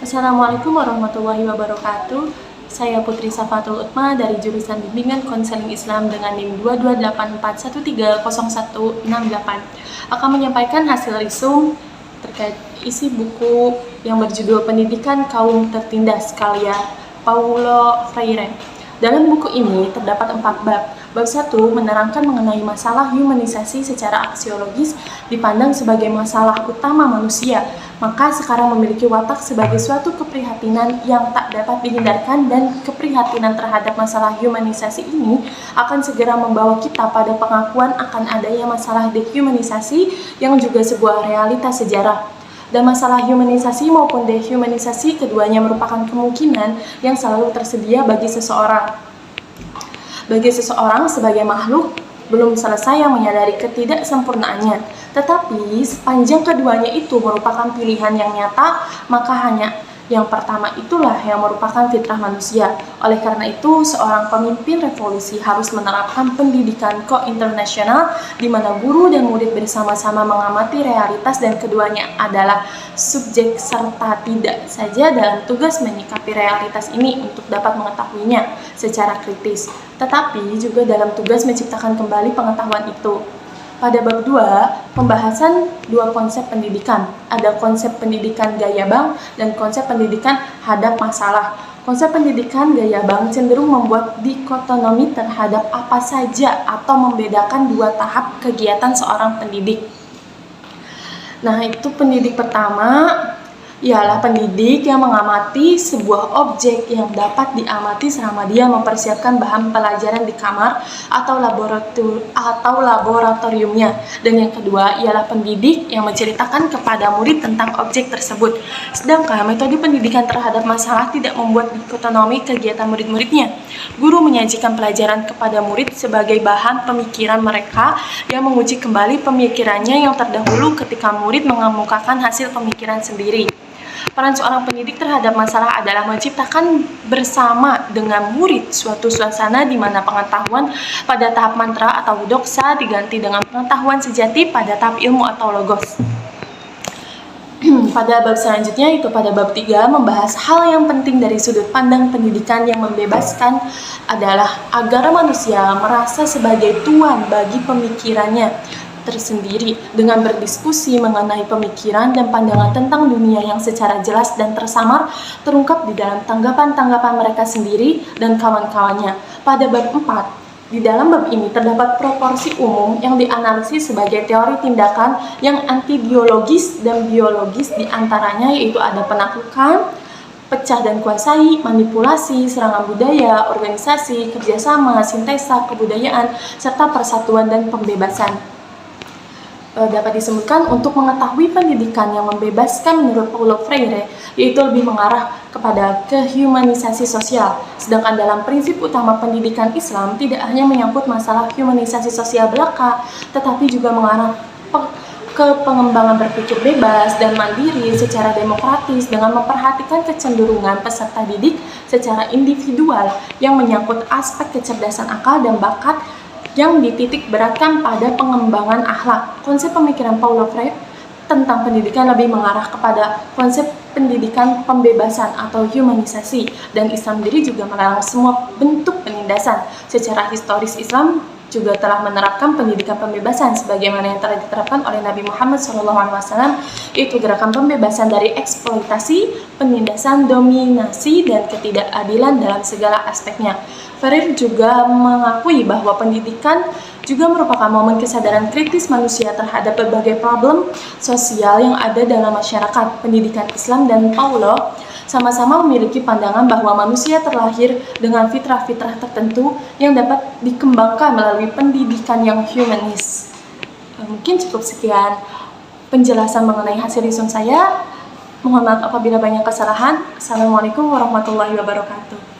Assalamualaikum warahmatullahi wabarakatuh. Saya Putri Safatul Utma dari jurusan Bimbingan Konseling Islam dengan NIM 22841300168 akan menyampaikan hasil risum terkait isi buku yang berjudul Pendidikan Kaum Tertindas karya Paulo Freire. Dalam buku ini terdapat 4 bab. Bab 1 menerangkan mengenai masalah humanisasi secara aksiologis dipandang sebagai masalah utama manusia, maka sekarang memiliki watak sebagai suatu keprihatinan yang tak dapat dihindarkan, dan keprihatinan terhadap masalah humanisasi ini akan segera membawa kita pada pengakuan akan adanya masalah dehumanisasi yang juga sebuah realitas sejarah. Dan masalah humanisasi maupun dehumanisasi keduanya merupakan kemungkinan yang selalu tersedia bagi seseorang. Bagi seseorang sebagai makhluk belum selesai yang menyadari ketidaksempurnaannya. Tetapi sepanjang keduanya itu merupakan pilihan yang nyata, maka hanya yang pertama itulah yang merupakan fitrah manusia. Oleh karena itu, seorang pemimpin revolusi harus menerapkan pendidikan ko-internasional di mana guru dan murid bersama-sama mengamati realitas, dan keduanya adalah subjek serta tidak saja dalam tugas menyikapi realitas ini untuk dapat mengetahuinya secara kritis, tetapi juga dalam tugas menciptakan kembali pengetahuan itu. Pada bab 2, pembahasan 2 konsep pendidikan. Ada konsep pendidikan gaya Bang dan konsep pendidikan hadap masalah. Konsep pendidikan gaya Bang cenderung membuat dikotomi terhadap apa saja atau membedakan 2 tahap kegiatan seorang pendidik. Nah, itu pendidik pertama ialah pendidik yang mengamati sebuah objek yang dapat diamati selama dia mempersiapkan bahan pelajaran di kamar atau laboratoriumnya. Dan yang kedua ialah pendidik yang menceritakan kepada murid tentang objek tersebut. Sedangkan metode pendidikan terhadap masalah tidak membuat dikotomi kegiatan murid-muridnya. Guru menyajikan pelajaran kepada murid sebagai bahan pemikiran mereka yang menguji kembali pemikirannya yang terdahulu ketika murid mengemukakan hasil pemikiran sendiri. Peran seorang pendidik terhadap masalah adalah menciptakan bersama dengan murid suatu suasana di mana pengetahuan pada tahap mantra atau doksa diganti dengan pengetahuan sejati pada tahap ilmu atau logos. Pada bab selanjutnya, itu pada bab 3, membahas hal yang penting dari sudut pandang pendidikan yang membebaskan adalah agar manusia merasa sebagai tuan bagi pemikirannya tersendiri dengan berdiskusi mengenai pemikiran dan pandangan tentang dunia yang secara jelas dan tersamar terungkap di dalam tanggapan-tanggapan mereka sendiri dan kawan-kawannya. Pada bab 4, di dalam bab ini terdapat proporsi umum yang dianalisis sebagai teori tindakan yang anti-biologis dan biologis, diantaranya yaitu ada penaklukan, pecah dan kuasai, manipulasi, serangan budaya, organisasi, kerjasama, sintesa, kebudayaan, serta persatuan dan pembebasan. Dapat disebutkan untuk mengetahui pendidikan yang membebaskan menurut Paulo Freire, yaitu lebih mengarah kepada kehumanisasi sosial. Sedangkan dalam prinsip utama pendidikan Islam tidak hanya menyangkut masalah humanisasi sosial belaka, tetapi juga mengarah ke pengembangan berpikir bebas dan mandiri secara demokratis dengan memperhatikan kecenderungan peserta didik secara individual yang menyangkut aspek kecerdasan akal dan bakat yang dititik beratkan pada pengembangan akhlak. Konsep pemikiran Paulo Freire tentang pendidikan lebih mengarah kepada konsep pendidikan pembebasan atau humanisasi, dan Islam sendiri juga melarang semua bentuk penindasan. Secara historis Islam juga telah menerapkan pendidikan pembebasan sebagaimana yang telah diterapkan oleh Nabi Muhammad SAW, yaitu gerakan pembebasan dari eksploitasi, penindasan, dominasi, dan ketidakadilan dalam segala aspeknya. Freire juga mengakui bahwa pendidikan juga merupakan momen kesadaran kritis manusia terhadap berbagai problem sosial yang ada dalam masyarakat. Pendidikan Islam dan Paulo sama-sama memiliki pandangan bahwa manusia terlahir dengan fitrah-fitrah tertentu yang dapat dikembangkan melalui pendidikan yang humanis. Mungkin cukup sekian penjelasan mengenai hasil risum saya. Mohon maaf apabila banyak kesalahan. Assalamualaikum warahmatullahi wabarakatuh.